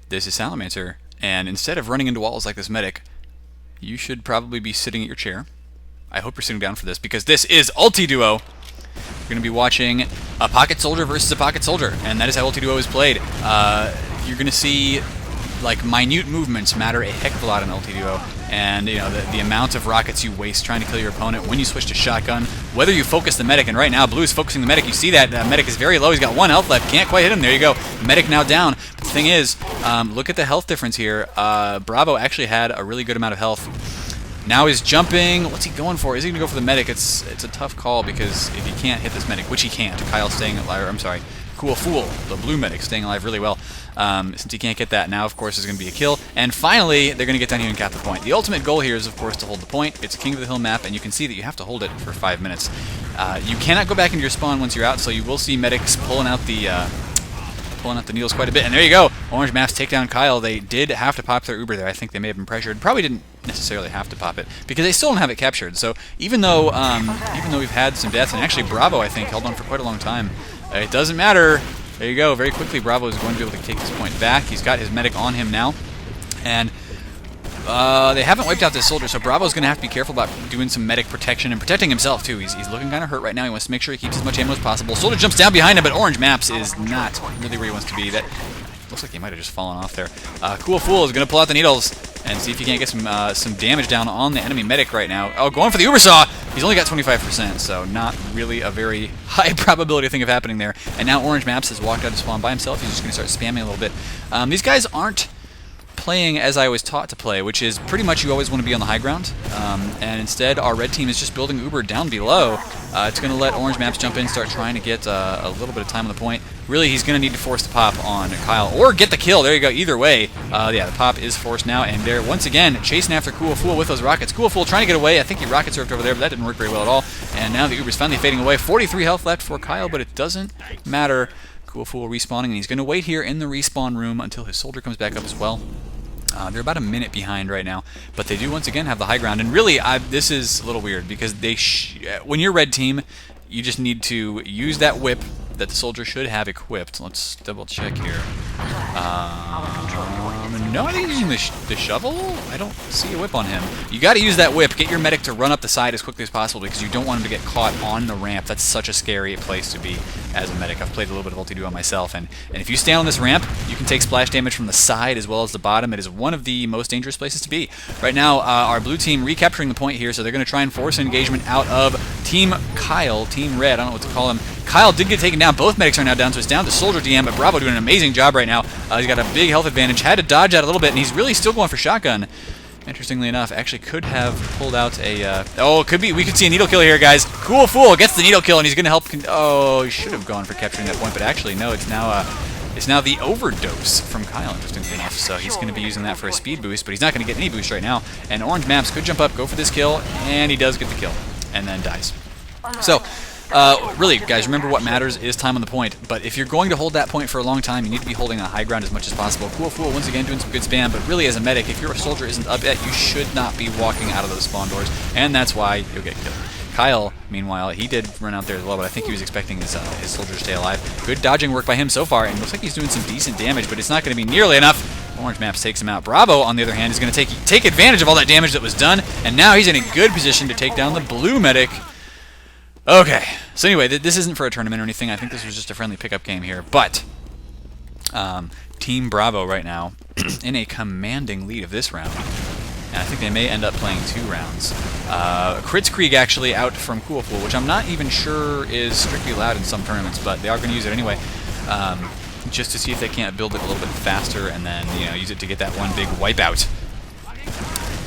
This is Salamancer, and instead of running into walls like this medic, you should probably be sitting at your chair. I hope you're sitting down for this, because this is Ultiduo. You're going to be watching a pocket soldier versus a pocket soldier, and that is how Ultiduo is played. You're going to see like minute movements matter a heck of a lot in Ultiduo, and you know the amount of rockets you waste trying to kill your opponent when you switch to shotgun, whether you focus the medic, and right now Blue is focusing the medic. You see that medic is very low, he's got 1 health left, can't quite hit him. There you go, medic now down. But the thing is, look at the health difference here. Bravo actually had a really good amount of health. Now he's jumping. What's he going for? Is he going to go for the medic? It's a tough call, because if he can't hit this medic, which he can't, Kyle staying alive, I'm sorry, Cool Fool, the blue medic, staying alive really well. Since he can't get that, now of course is going to be a kill. And finally, they're going to get down here and cap the point. The ultimate goal here is of course to hold the point. It's a King of the Hill map, and you can see that you have to hold it for 5 minutes. You cannot go back into your spawn once you're out, so you will see medics pulling out the needles quite a bit. And there you go, Orange Maps take down Kyle. They did have to pop their Uber there. I think they may have been pressured. Probably didn't necessarily have to pop it, because they still don't have it captured. So even though we've had some deaths, and actually Bravo I think held on for quite a long time, it doesn't matter. There you go, very quickly Bravo is going to be able to take this point back. He's got his medic on him now, and they haven't wiped out this soldier, so Bravo's going to have to be careful about doing some medic protection and protecting himself too. He's looking kind of hurt right now. He wants to make sure he keeps as much ammo as possible. Soldier jumps down behind him, but Orange Maps is not really where he wants to be. That looks like he might have just fallen off there. Cool Fool is going to pull out the needles and see if he can't get some damage down on the enemy medic right now. Oh, going for the Uber Saw! He's only got 25%, so not really a very high probability thing of happening there. And now Orange Maps has walked out of spawn by himself. He's just going to start spamming a little bit. These guys aren't playing as I was taught to play, which is pretty much you always want to be on the high ground, and instead our red team is just building Uber down below. It's going to let Orange Maps jump in, start trying to get a little bit of time on the point. Really, he's going to need to force the pop on Kyle, or get the kill. There you go, either way. Yeah, the pop is forced now, and they're once again chasing after Cool Fool with those rockets. Cool Fool trying to get away. I think he rocket surfed over there, but that didn't work very well at all. And now the Uber's finally fading away. 43 health left for Kyle, but it doesn't matter. Cool Fool respawning, and he's going to wait here in the respawn room until his soldier comes back up as well. They're about a minute behind right now, but they do once again have the high ground. And really, this is a little weird, because when you're red team, you just need to use that whip that the soldier should have equipped. Let's double check here. No, I think he's using the shovel. I don't see a whip on him. You got to use that whip. Get your medic to run up the side as quickly as possible, because you don't want him to get caught on the ramp. That's such a scary place to be as a medic. I've played a little bit of Ultiduo myself, and if you stand on this ramp, you can take splash damage from the side as well as the bottom. It is one of the most dangerous places to be. Right now, our blue team recapturing the point here, so they're going to try and force an engagement out of Team Kyle, Team Red. I don't know what to call him. Kyle did get taken down. Both medics are now down, so it's down to Soldier DM, but Bravo doing an amazing job right now. He's got a big health advantage. Had to dodge out a little bit, and he's really still going for shotgun. Interestingly enough, actually could have pulled out a... oh, it could be. We could see a needle kill here, guys. Cool Fool gets the needle kill, and he's going to help... oh, he should have gone for capturing that point, but actually, no, it's now the overdose from Kyle, interestingly enough. So he's going to be using that for a speed boost, but he's not going to get any boost right now. And Orange Maps could jump up, go for this kill, and he does get the kill, and then dies. So... really, guys, remember what matters is time on the point. But if you're going to hold that point for a long time, you need to be holding that high ground as much as possible. Cool Fool once again doing some good spam, but really as a medic, if your soldier isn't up yet, you should not be walking out of those spawn doors, and that's why you'll get killed. Kyle, meanwhile, he did run out there as well, but I think he was expecting his soldier to stay alive. Good dodging work by him so far, and looks like he's doing some decent damage, but it's not going to be nearly enough. Orange Maps takes him out. Bravo, on the other hand, is going to take advantage of all that damage that was done, and now he's in a good position to take down the blue medic. Okay, so anyway, this isn't for a tournament or anything. I think this was just a friendly pickup game here. But Team Bravo right now in a commanding lead of this round. And I think they may end up playing 2 rounds. Kritzkrieg actually out from Cool Fool, which I'm not even sure is strictly allowed in some tournaments, but they are going to use it anyway. Just to see if they can't build it a little bit faster and then use it to get that one big wipeout.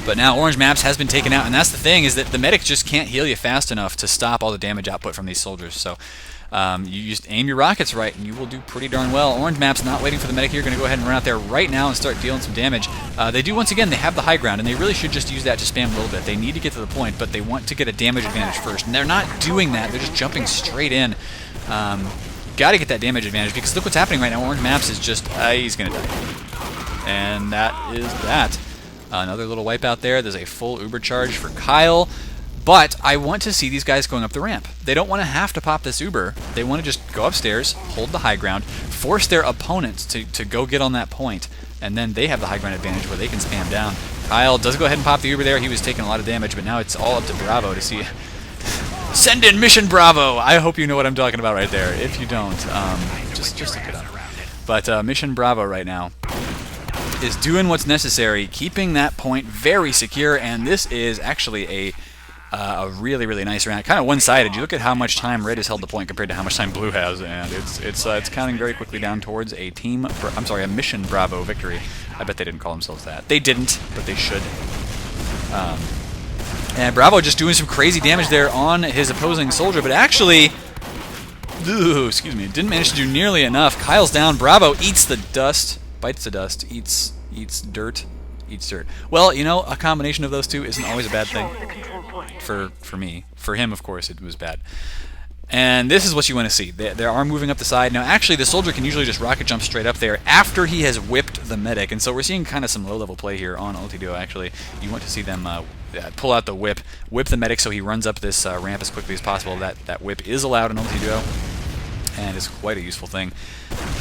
But now Orange Maps has been taken out, and that's the thing, is that the medic just can't heal you fast enough to stop all the damage output from these soldiers. So you just aim your rockets right, and you will do pretty darn well. Orange Maps not waiting for the medic here, going to go ahead and run out there right now and start dealing some damage. They do, once again, they have the high ground, and they really should just use that to spam a little bit. They need to get to the point, but they want to get a damage advantage first, and they're not doing that. They're just jumping straight in. Got to get that damage advantage, because look what's happening right now. Orange Maps is just, he's going to die. And that is that. Another little wipeout there. There's a full Uber charge for Kyle. But I want to see these guys going up the ramp. They don't want to have to pop this Uber. They want to just go upstairs, hold the high ground, force their opponents to go get on that point, and then they have the high ground advantage where they can spam down. Kyle does go ahead and pop the Uber there. He was taking a lot of damage, but now it's all up to Bravo to see. Send in Mission Bravo! I hope you know what I'm talking about right there. If you don't, just look it up. But Mission Bravo right now is doing what's necessary, keeping that point very secure, and this is actually a really, really nice round. Kind of one-sided. You look at how much time Red has held the point compared to how much time Blue has, and it's counting very quickly down towards a a Mission Bravo victory. I bet they didn't call themselves that. They didn't, but they should. And Bravo just doing some crazy damage there on his opposing soldier, but actually, excuse me, didn't manage to do nearly enough. Kyle's down. Bravo eats the dust, bites the dust, eats dirt, eats dirt. Well, you know, a combination of those two isn't always a bad thing. For me. For him, of course, it was bad. And this is what you want to see. They are moving up the side. Now, actually, the soldier can usually just rocket jump straight up there after he has whipped the medic. And so we're seeing kind of some low-level play here on Ultiduo, actually. You want to see them pull out the whip the medic so he runs up this ramp as quickly as possible. That whip is allowed in Ultiduo, and it's quite a useful thing.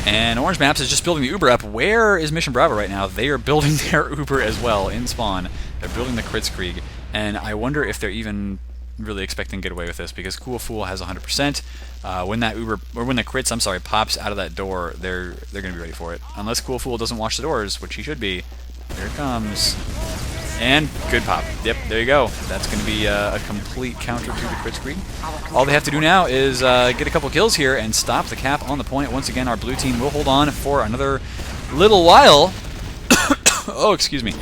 And Orange Maps is just building the Uber up. Where is Mission Bravo right now? They are building their Uber as well in spawn. They're building the Kritzkrieg, and I wonder if they're even really expecting to get away with this, because Cool Fool has 100%. When that Uber, or when the Kritz, I'm sorry, pops out of that door, they're going to be ready for it. Unless Cool Fool doesn't watch the doors, which he should be. Here it comes. And good pop. Yep, there you go. That's going to be a complete counter to the Kritzkrieg. All they have to do now is get a couple kills here and stop the cap on the point. Once again, our blue team will hold on for another little while. Oh, excuse me.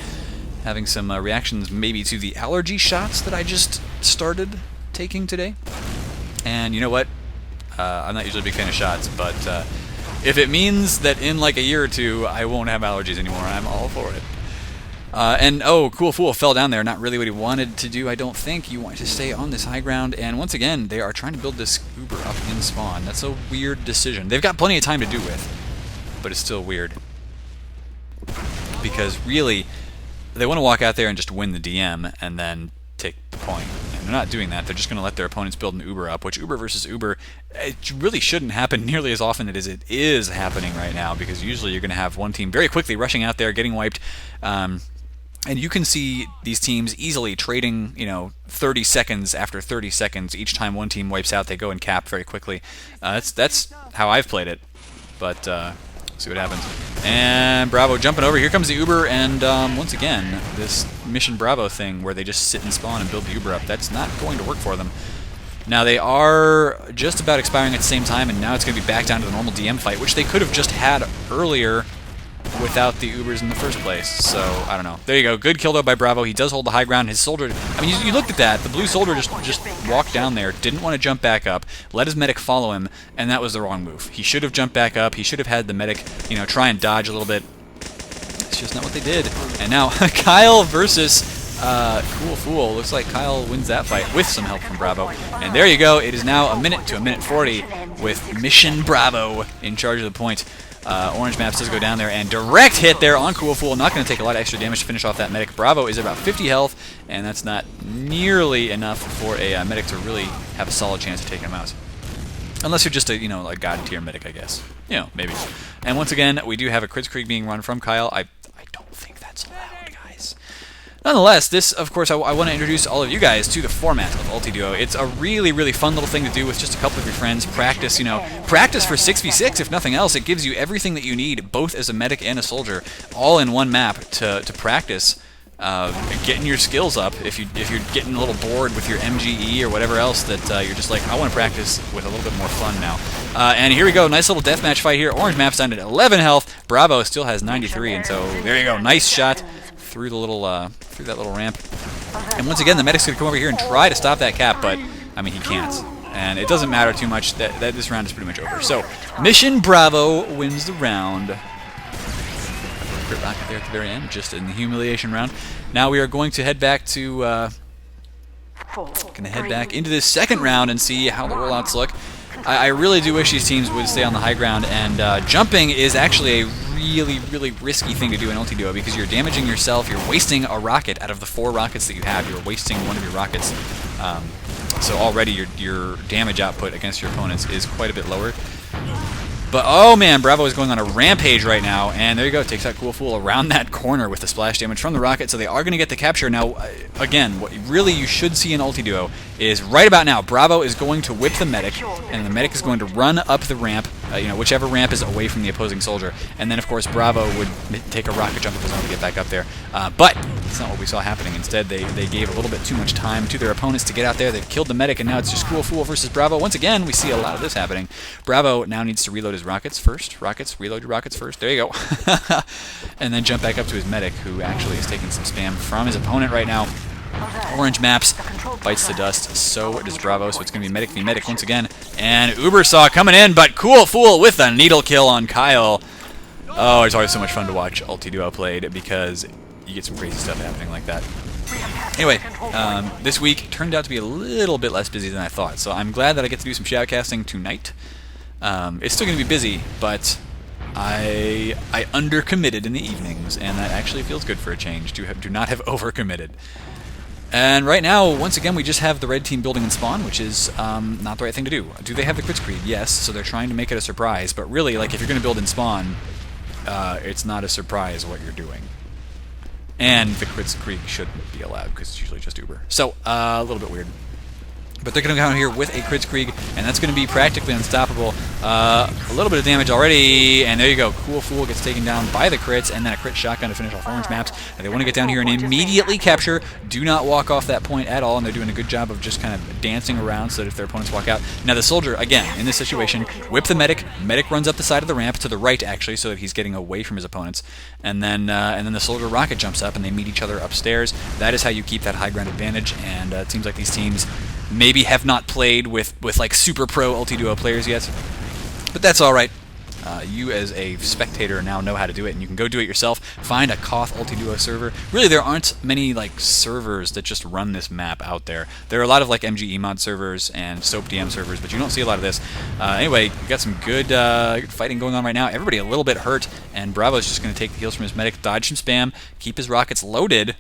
Having some reactions maybe to the allergy shots that I just started taking today. And you know what? I'm not usually a big fan of shots, but if it means that in like a year or two I won't have allergies anymore, I'm all for it. And oh, Cool Fool fell down there. Not really what he wanted to do, I don't think. You want to stay on this high ground. And once again, they are trying to build this Uber up in spawn. That's a weird decision. They've got plenty of time to do with, but it's still weird. Because really, they want to walk out there and just win the DM and then take the point. And they're not doing that. They're just going to let their opponents build an Uber up, which Uber versus Uber, it really shouldn't happen nearly as often as it is happening right now, because usually you're going to have one team very quickly rushing out there, getting wiped. And you can see these teams easily trading, 30 seconds after 30 seconds. Each time one team wipes out, they go and cap very quickly. That's how I've played it. But see what happens. And Bravo jumping over. Here comes the Uber, and once again, this Mission Bravo thing where they just sit and spawn and build the Uber up, that's not going to work for them. Now, they are just about expiring at the same time, and now it's going to be back down to the normal DM fight, which they could have just had earlier without the Ubers in the first place. So, I don't know. There you go. Good kill, though, by Bravo. He does hold the high ground. His soldier... I mean, you looked at that. The blue soldier just walked down there, didn't want to jump back up, let his medic follow him, and that was the wrong move. He should have jumped back up. He should have had the medic, try and dodge a little bit. It's just not what they did. And now, Kyle versus Cool Fool. Looks like Kyle wins that fight with some help from Bravo. And there you go. It is now a minute to a minute 40 with Mission Bravo in charge of the point. Orange Maps does go down there, and direct hit there on Cool Fool. Not going to take a lot of extra damage to finish off that medic. Bravo is at about 50 health, and that's not nearly enough for a medic to really have a solid chance of taking him out. Unless you're just a, a god tier medic, I guess. Maybe. And once again, we do have a Kritzkrieg being run from Kyle. I don't think that's allowed, guys. Nonetheless, this, of course, I want to introduce all of you guys to the format of Ultiduo. It's a really, really fun little thing to do with just a couple of your friends. Practice, practice for 6v6, if nothing else. It gives you everything that you need, both as a medic and a soldier, all in one map to practice getting your skills up. If you're getting a little bored with your MGE or whatever else that you're just like, I want to practice with a little bit more fun now. And here we go, nice little deathmatch fight here. Orange Map's down at 11 health. Bravo still has 93, and so there you go, nice shot through the little through that little ramp. And once again, the medic's gonna come over here and try to stop that cap, but I mean, he can't. And it doesn't matter too much. That this round is pretty much over. So Mission Bravo wins the round. Crit rocket there at the very end, just in the humiliation round. Now we are going to head back to into this second round and see how the rollouts look. I really do wish these teams would stay on the high ground, and jumping is actually a really, really risky thing to do in Ultiduo, because you're damaging yourself, you're wasting a rocket out of the 4 rockets that you have, you're wasting one of your rockets. So already your damage output against your opponents is quite a bit lower. But, oh man, Bravo is going on a rampage right now, and there you go, takes that cool fool around that corner with the splash damage from the rocket, so they are going to get the capture. Now, again, what really you should see in Ultiduo is right about now, Bravo is going to whip the medic, and the medic is going to run up the ramp, whichever ramp is away from the opposing soldier, and then, of course, Bravo would take a rocket jump of his own to get back up there. But that's not what we saw happening. Instead, they gave a little bit too much time to their opponents to get out there. They've killed the medic, and now it's just cool fool versus Bravo. Once again, we see a lot of this happening. Bravo now needs to reload his rockets first. Reload your rockets first. There you go. And then jump back up to his medic, who actually is taking some spam from his opponent right now. Orange maps, bites the dust, so does Bravo, so it's going to be medic v medic once again. And Ubersaw coming in, but cool fool with a needle kill on Kyle. Oh, it's always so much fun to watch Ultiduo played because you get some crazy stuff happening like that. Anyway, this week turned out to be a little bit less busy than I thought, so I'm glad that I get to do some shoutcasting tonight. It's still going to be busy, but I undercommitted in the evenings, and that actually feels good for a change, to not have overcommitted. And right now, once again, we just have the red team building in spawn, which is not the right thing to do. Do they have the Kritzkrieg? Yes, so they're trying to make it a surprise, but really, like, if you're going to build in spawn, it's not a surprise what you're doing. And the Kritzkrieg shouldn't be allowed, because it's usually just Uber. So, a little bit weird. But they're going to come out here with a Kritzkrieg, and that's going to be practically unstoppable. A little bit of damage already, and there you go. Cool fool gets taken down by the crits, and then a crit shotgun to finish off orange maps. And they want to get down here and immediately capture. Do not walk off that point at all, and they're doing a good job of just kind of dancing around so that if their opponents walk out. Now the soldier, again, in this situation, whip the medic. Medic runs up the side of the ramp, to the right actually, so that he's getting away from his opponents. And then the soldier rocket jumps up, and they meet each other upstairs. That is how you keep that high ground advantage, and it seems like these teams maybe have not played with like super pro Ultiduo players yet, but that's all right. You as a spectator now know how to do it, and you can go do it yourself. Find a Koth Ultiduo server. Really, there aren't many like servers that just run this map out there. There are a lot of like MGE mod servers and SoapDM servers, but you don't see a lot of this. Anyway, we got some good fighting going on right now. Everybody a little bit hurt, and Bravo's just going to take the heals from his medic, dodge some spam, keep his rockets loaded.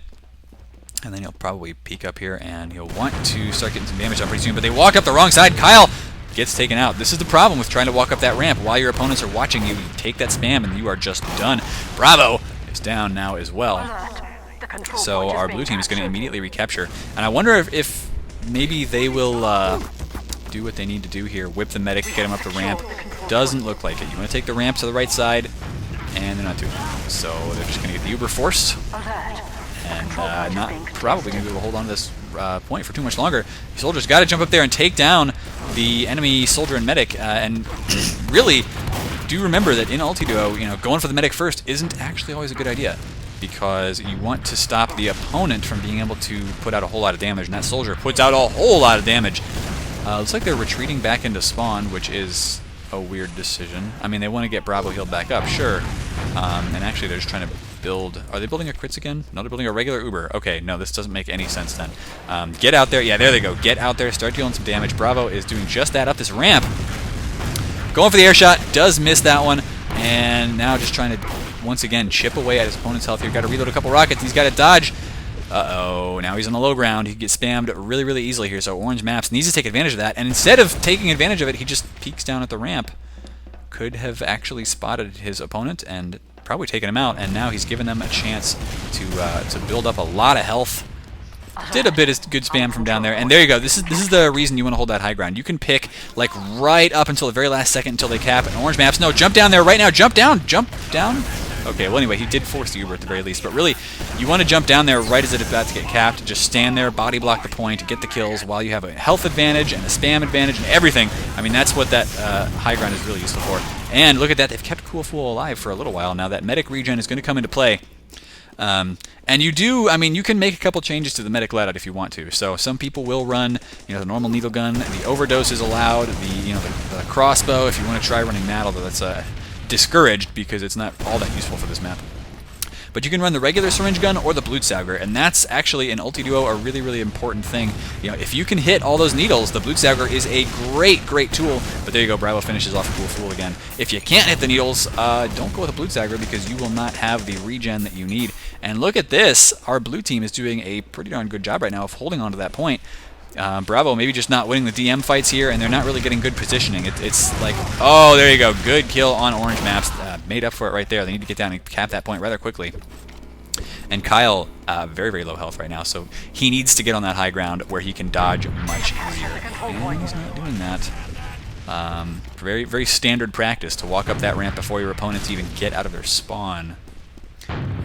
And then he'll probably peek up here, and he'll want to start getting some damage up pretty soon. But they walk up the wrong side. Kyle gets taken out. This is the problem with trying to walk up that ramp while your opponents are watching you. You take that spam, and you are just done. Bravo is down now as well. So our blue team is going to immediately recapture. And I wonder if maybe they will do what they need to do here. Whip the medic, get him up the ramp. Doesn't look like it. You want to take the ramp to the right side, and they're not doing it. So they're just going to get the Uber forced. And not probably going to be able to hold on to this point for too much longer. The soldier's got to jump up there and take down the enemy soldier and medic. And really, do remember that in Ultiduo, going for the medic first isn't actually always a good idea, because you want to stop the opponent from being able to put out a whole lot of damage, and that soldier puts out a whole lot of damage. Looks like they're retreating back into spawn, which is a weird decision. I mean, they want to get Bravo healed back up, sure. And actually, they're just trying to build... Are they building a crits again? No, they're building a regular Uber. Okay, no, this doesn't make any sense then. Get out there. Yeah, there they go. Get out there. Start dealing some damage. Bravo is doing just that up this ramp. Going for the air shot. Does miss that one. And now just trying to, once again, chip away at his opponent's health here. Got to reload a couple rockets. He's got to dodge. Uh-oh, now he's on the low ground. He gets spammed really, really easily here, so Orange Maps needs to take advantage of that, and instead of taking advantage of it, he just peeks down at the ramp. Could have actually spotted his opponent and probably taken him out, and now he's given them a chance to build up a lot of health. Did a bit of good spam from down there, and there you go. This is the reason you want to hold that high ground. You can pick, like, right up until the very last second until they cap, and Orange Maps, no, jump down there right now, jump down! Okay, well anyway, he did force the Uber at the very least, but really, you want to jump down there right as it's about to get capped, just stand there, body block the point, get the kills while you have a health advantage and a spam advantage and everything. I mean, that's what that high ground is really useful for. And look at that, they've kept Cool Fool alive for a little while now. That medic regen is going to come into play. And you do, I mean, you can make a couple changes to the medic loadout if you want to. So some people will run, the normal needle gun, the overdose is allowed, the crossbow if you want to try running that, although that's discouraged because it's not all that useful for this map. But you can run the regular syringe gun or the Blutsauger, and that's actually in Ultiduo a really, really important thing. If you can hit all those needles, the Blutsauger is a great, great tool. But there you go, Bravo finishes off Cool Fool again. If you can't hit the needles, don't go with a Blutsauger because you will not have the regen that you need. And look at this, our blue team is doing a pretty darn good job right now of holding on to that point. Bravo maybe just not winning the DM fights here, and they're not really getting good positioning. It's like, oh, there you go. Good kill on Orange Maps. Made up for it right there. They need to get down and cap that point rather quickly. And Kyle, very, very low health right now, so he needs to get on that high ground where he can dodge much easier. And he's not doing that. Very, very standard practice to walk up that ramp before your opponents even get out of their spawn.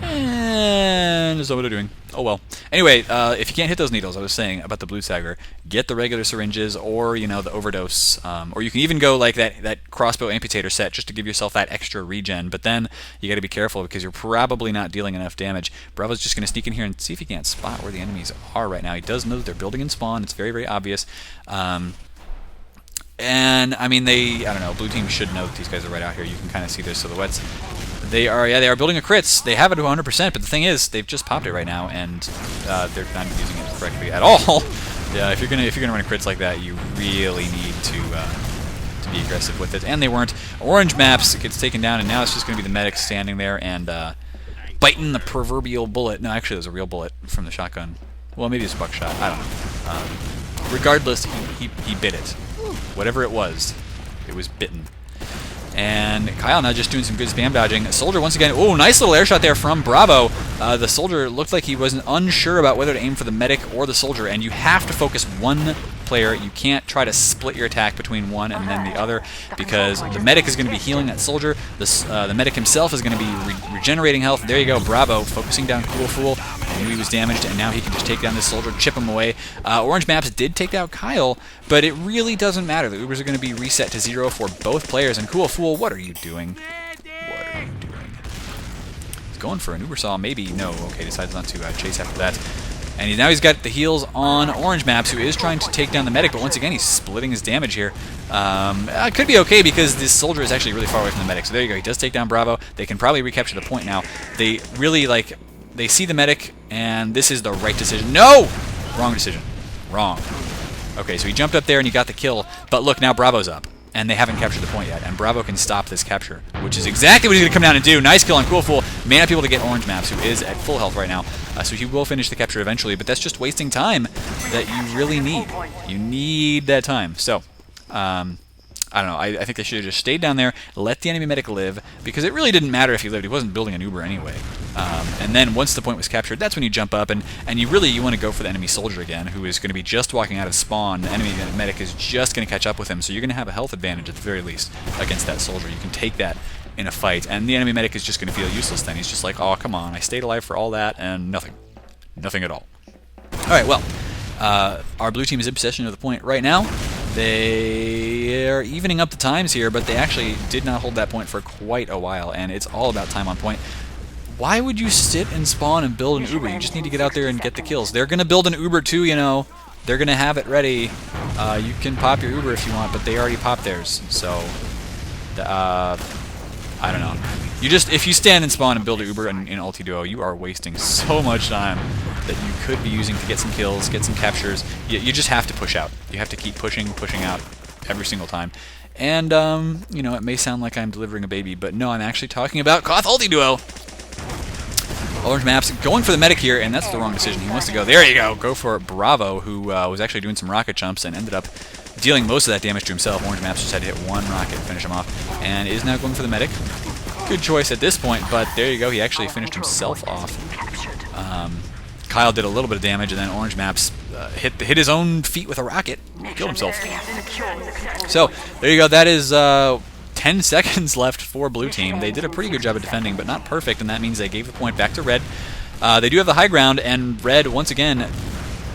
And that's what they're doing. Oh well. Anyway, if you can't hit those needles, I was saying about the Blue Sagger, get the regular syringes or, you know, the overdose. Or you can even go like that crossbow amputator set just to give yourself that extra regen. But then you got to be careful because you're probably not dealing enough damage. Bravo's just going to sneak in here and see if he can't spot where the enemies are right now. He does know that they're building in spawn. It's very, very obvious. And, I mean, I don't know, blue team should know that these guys are right out here. You can kind of see their silhouettes. They are building a crits. They have it to 100%, but the thing is, they've just popped it right now, and they're not using it correctly at all. Yeah, if you're gonna run a crits like that, you really need to be aggressive with it. And they weren't. Orange Maps gets taken down, and now it's just gonna be the medic standing there and biting the proverbial bullet. No, actually, it was a real bullet from the shotgun. Well, maybe it's buckshot. I don't know. Regardless, he bit it. Whatever it was bitten. And Kyle now just doing some good spam dodging. Soldier once again, oh, nice little air shot there from Bravo. The Soldier looked like he wasn't unsure about whether to aim for the medic or the Soldier, and you have to focus one player. You can't try to split your attack between one and then the other, because the medic is going to be healing that Soldier. The medic himself is going to be regenerating health. There you go, Bravo focusing down Cool Fool. I knew he was damaged, and now he can just take down this Soldier, chip him away. Orange Maps did take out Kyle, but it really doesn't matter. The Ubers are going to be reset to 0 for both players, and Cool Fool, what are you doing? What are you doing? He's going for an Uber Saw, maybe. No, okay, decides not to chase after that. And now he's got the heals on Orange Maps, who is trying to take down the medic, but once again, he's splitting his damage here. It could be okay because this Soldier is actually really far away from the medic. So there you go, he does take down Bravo. They can probably recapture the point now. They really, like, they see the medic, and this is the right decision. No! Wrong decision. Wrong. Okay, so he jumped up there and he got the kill, but look, now Bravo's up. And they haven't captured the point yet, and Bravo can stop this capture, which is exactly what he's going to come down and do. Nice kill on Cool Fool. May not be able to get Orange Maps, who is at full health right now, so he will finish the capture eventually, but that's just wasting time that you really need. You need that time. So, I don't know, I think they should have just stayed down there, let the enemy medic live, because it really didn't matter if he lived. He wasn't building an Uber anyway. And then once the point was captured, that's when you jump up, and you want to go for the enemy Soldier again, who is going to be just walking out of spawn. The enemy medic is just going to catch up with him, so you're going to have a health advantage at the very least against that Soldier. You can take that in a fight, and the enemy medic is just going to feel useless then. He's just like, oh, come on, I stayed alive for all that, and nothing. Nothing at all. Alright, well, our blue team is in possession of the point right now. They are evening up the times here, but they actually did not hold that point for quite a while, and it's all about time on point. Why would you sit and spawn and build an Uber? You just need to get out there and get the kills. They're going to build an Uber too, you know. They're going to have it ready. You can pop your Uber if you want, but they already popped theirs. So, I don't know. If you stand and spawn and build an Uber in Ultiduo, you are wasting so much time that you could be using to get some kills, get some captures. You just have to push out. You have to keep pushing out every single time. And, you know, it may sound like I'm delivering a baby, but no, I'm actually talking about Koth Ultiduo. Orange Maps going for the medic here, and that's the wrong decision. He wants to go, there you go for Bravo, who was actually doing some rocket jumps and ended up dealing most of that damage to himself. Orange Maps just had to hit one rocket and finish him off, and is now going for the medic. Good choice at this point, but there you go, he actually finished himself off. Kyle did a little bit of damage, and then Orange Maps hit his own feet with a rocket, killed himself. So, there you go, that is 10 seconds left for blue team. They did a pretty good job of defending, but not perfect, and that means they gave the point back to red. They do have the high ground, and red, once again,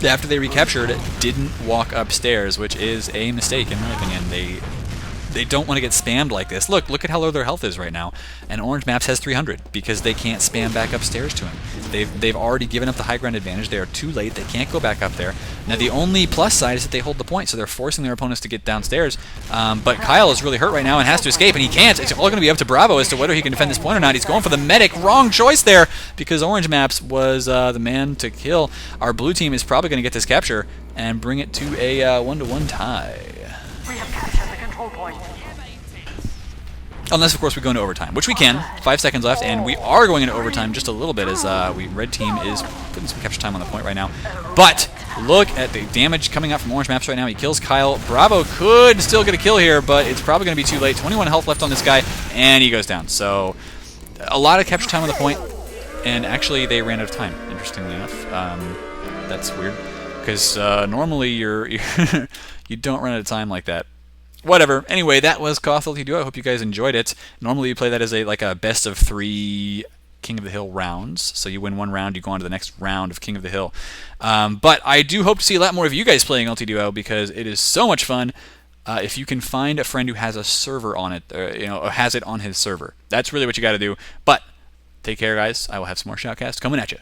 after they recaptured, didn't walk upstairs, which is a mistake, in my opinion. They don't want to get spammed like this. Look at how low their health is right now. And Orange Maps has 300 because they can't spam back upstairs to him. They've already given up the high ground advantage. They are too late. They can't go back up there. Now the only plus side is that they hold the point, so they're forcing their opponents to get downstairs. But Kyle is really hurt right now and has to escape, and he can't. It's all going to be up to Bravo as to whether he can defend this point or not. He's going for the medic. Wrong choice there because Orange Maps was the man to kill. Our blue team is probably going to get this capture and bring it to a 1-1 tie. We have captured the control point. Unless, of course, we go into overtime, which we can. 5 seconds left, and we are going into overtime just a little bit as red team is putting some capture time on the point right now. But Look at the damage coming out from orange maps right now. He kills Kyle. Bravo could still get a kill here, but it's probably going to be too late. 21 health left on this guy, and he goes down. So a lot of capture time on the point, and actually they ran out of time, interestingly enough. That's weird, because normally you don't run out of time like that. Whatever. Anyway, that was Call of Ultiduo. I hope you guys enjoyed it. Normally you play that as like a best of 3 King of the Hill rounds. So you win one round, you go on to the next round of King of the Hill. But I do hope to see a lot more of you guys playing Ultiduo because it is so much fun. If you can find a friend who has a server on it, or has it on his server, that's really what you got to do. But take care, guys. I will have some more shoutcasts coming at you.